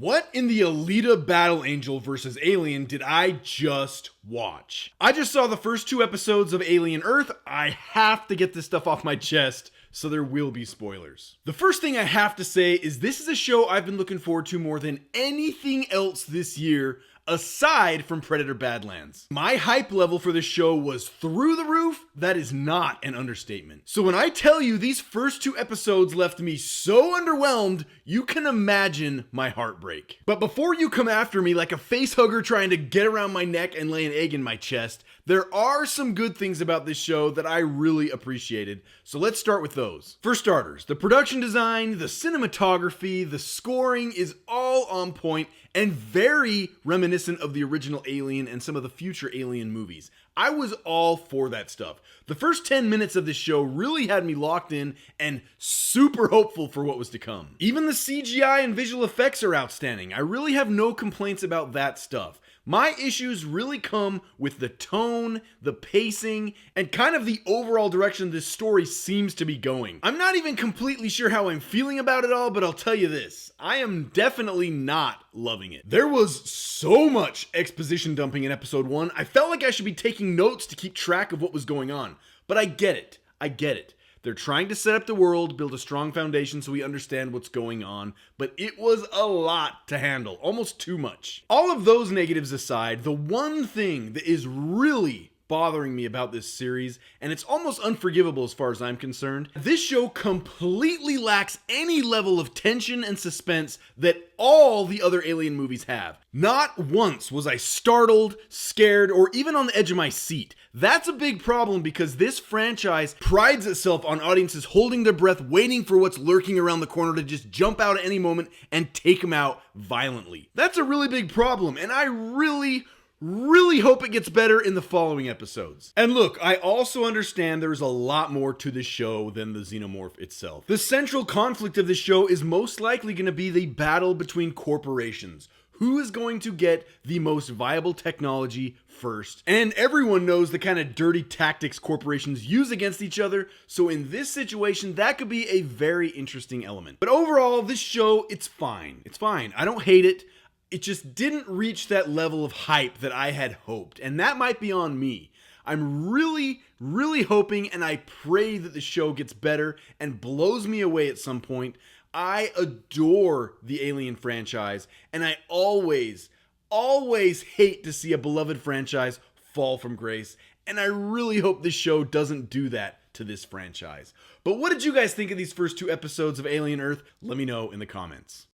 What in the Alita Battle Angel versus Alien did I just watch? I just saw the first 2 episodes of Alien Earth. I have to get this stuff off my chest, so there will be spoilers. The first thing I have to say is this is a show I've been looking forward to more than anything else this year, aside from Predator Badlands. My hype level for this show was through the roof. That is not an understatement. So when I tell you these first 2 episodes left me so underwhelmed, you can imagine my heartbreak. But before you come after me like a face hugger trying to get around my neck and lay an egg in my chest, there are some good things about this show that I really appreciated, so let's start with those. For starters, the production design, the cinematography, the scoring is all on point and very reminiscent of the original Alien and some of the future Alien movies. I was all for that stuff. The first 10 minutes of this show really had me locked in and super hopeful for what was to come. Even the CGI and visual effects are outstanding. I really have no complaints about that stuff. My issues really come with the tone, the pacing, and kind of the overall direction this story seems to be going. I'm not even completely sure how I'm feeling about it all, but I'll tell you this. I am definitely not loving it. There was so much exposition dumping in episode 1, I felt like I should be taking notes to keep track of what was going on. But I get it. They're trying to set up the world, build a strong foundation so we understand what's going on, but it was a lot to handle, almost too much. All of those negatives aside, the one thing that is really bothering me about this series, and it's almost unforgivable as far as I'm concerned, this show completely lacks any level of tension and suspense that all the other Alien movies have. Not once was I startled, scared, or even on the edge of my seat. That's a big problem because this franchise prides itself on audiences holding their breath, waiting for what's lurking around the corner to just jump out at any moment and take them out violently. That's a really big problem, and I really hope it gets better in the following episodes. And look, I also understand there's a lot more to this show than the xenomorph itself. The central conflict of this show is most likely going to be the battle between corporations. Who is going to get the most viable technology first? And everyone knows the kind of dirty tactics corporations use against each other, so in this situation, that could be a very interesting element. But overall, this show, it's fine. I don't hate it. It just didn't reach that level of hype that I had hoped, and that might be on me. I'm really hoping, and I pray that the show gets better and blows me away at some point. I adore the Alien franchise, and I always hate to see a beloved franchise fall from grace, and I really hope this show doesn't do that to this franchise. But what did you guys think of these first 2 episodes of Alien Earth? Let me know in the comments.